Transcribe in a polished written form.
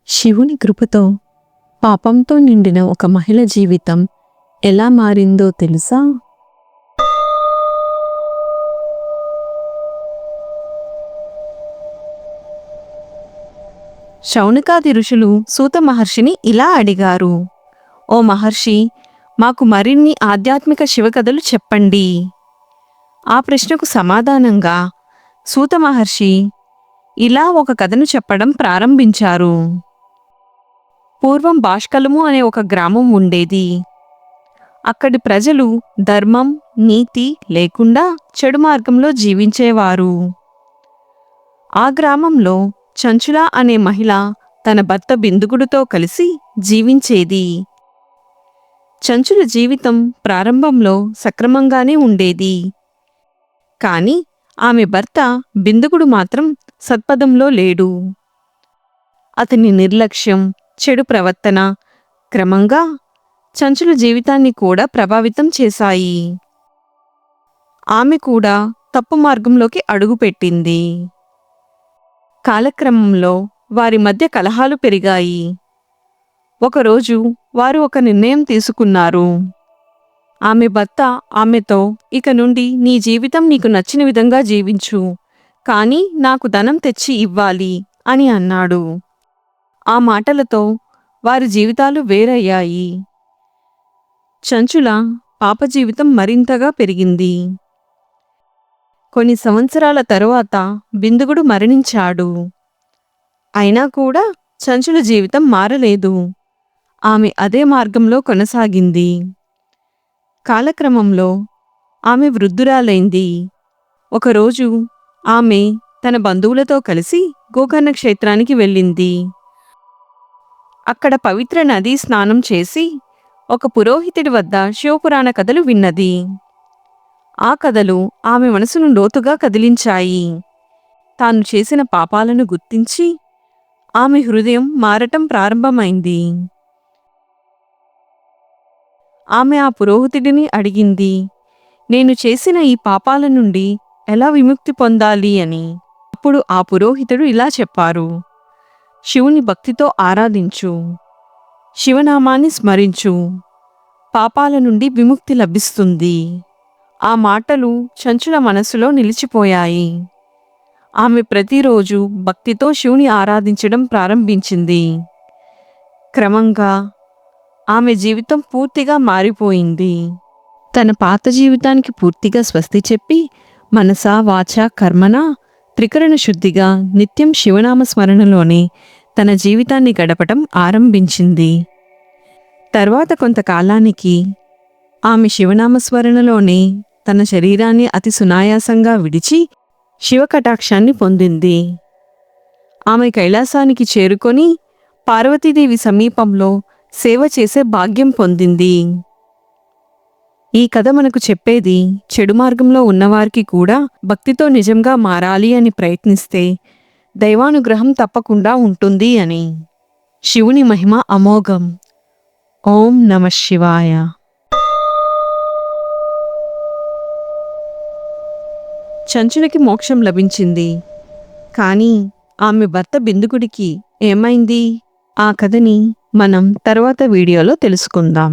శివుని కృపతో పాపంతో నిండిన ఒక మహిళ జీవితం ఎలా మారిందో తెలుసా? శౌనకాది ఋషులు సూత మహర్షిని ఇలా అడిగారు, ఓ మహర్షి, మాకు మరిన్ని ఆధ్యాత్మిక శివకథలు చెప్పండి. ఆ ప్రశ్నకు సమాధానంగా సూత మహర్షి ఇలా ఒక కథను చెప్పడం ప్రారంభించారు. పూర్వం బాష్కలము అనే ఒక గ్రామం ఉండేది. అక్కడి ప్రజలు ధర్మం, నీతి లేకుండా చెడు మార్గంలో జీవించేవారు. ఆ గ్రామంలో చంచుల అనే మహిళ తన భర్త బిందుగుడితో కలిసి జీవించేది. చంచుల జీవితం ప్రారంభంలో సక్రమంగానే ఉండేది. కాని ఆమె భర్త బిందుగుడు మాత్రం సత్పథంలో లేడు. అతని నిర్లక్ష్యం, చెడు ప్రవర్తన క్రమంగా చంచుల జీవితాన్ని కూడా ప్రభావితం చేశాయి. ఆమె కూడా తప్పు మార్గంలోకి అడుగుపెట్టింది. కాలక్రమంలో వారి మధ్య కలహాలు పెరిగాయి. ఒకరోజు వారు ఒక నిర్ణయం తీసుకున్నారు. ఆమె భర్త ఆమెతో, ఇక నుండి నీ జీవితం నీకు నచ్చిన విధంగా జీవించు, కానీ నాకు ధనం తెచ్చి ఇవ్వాలి అని అన్నాడు. ఆ మాటలతో వారి జీవితాలు వేరయ్యాయి. చంచుల పాప జీవితం మరింతగా పెరిగింది. కొన్ని సంవత్సరాల తరువాత బిందుగుడు మరణించాడు. అయినా కూడా చంచుల జీవితం మారలేదు. ఆమె అదే మార్గంలో కొనసాగింది. కాలక్రమంలో ఆమె వృద్ధురాలైంది. ఒకరోజు ఆమె తన బంధువులతో కలిసి గోకర్ణ క్షేత్రానికి వెళ్ళింది. అక్కడ పవిత్ర నదీ స్నానం చేసి ఒక పురోహితుడి వద్ద శివపురాణ కథలు విన్నది. ఆ కథలు ఆమె మనసును లోతుగా కదిలించాయి. తాను చేసిన పాపాలను గుర్తించి ఆమె హృదయం మారటం ప్రారంభమైంది. ఆమె ఆ పురోహితుడిని అడిగింది, నేను చేసిన ఈ పాపాల నుండి ఎలా విముక్తి పొందాలి అని. అప్పుడు ఆ పురోహితుడు ఇలా చెప్పారు, శివుని భక్తితో ఆరాధించు, శివనామాన్ని స్మరించు, పాపాల నుండి విముక్తి లభిస్తుంది. ఆ మాటలు చంచుల మనసులో నిలిచిపోయాయి. ఆమె ప్రతిరోజు భక్తితో శివుని ఆరాధించడం ప్రారంభించింది. క్రమంగా ఆమె జీవితం పూర్తిగా మారిపోయింది. తన పాత జీవితానికి పూర్తిగా స్వస్తి చెప్పి మనసా వాచా కర్మనా త్రికరణ శుద్ధిగా నిత్యం శివనామ స్మరణలోనే తన జీవితాన్ని గడపటం ఆరంభించింది. తర్వాత కొంతకాలానికి ఆమె శివనామస్మరణలోనే తన శరీరాన్ని అతి సునాయాసంగా విడిచి శివకటాక్షాన్ని పొందింది. ఆమె కైలాసానికి చేరుకొని పార్వతీదేవి సమీపంలో సేవ చేసే భాగ్యం పొందింది. ఈ కథ మనకు చెప్పేది, చెడు మార్గంలో ఉన్నవారికి కూడా భక్తితో నిజంగా మారాలి అని ప్రయత్నిస్తే దైవానుగ్రహం తప్పకుండా ఉంటుంది అని. శివుని మహిమ అమోఘం. ఓం నమః శివాయ. చంచులకి మోక్షం లభించింది. కానీ ఆమె భర్త బిందుగుడికి ఏమైంది? ఆ కథని మనం తర్వాత వీడియోలో తెలుసుకుందాం.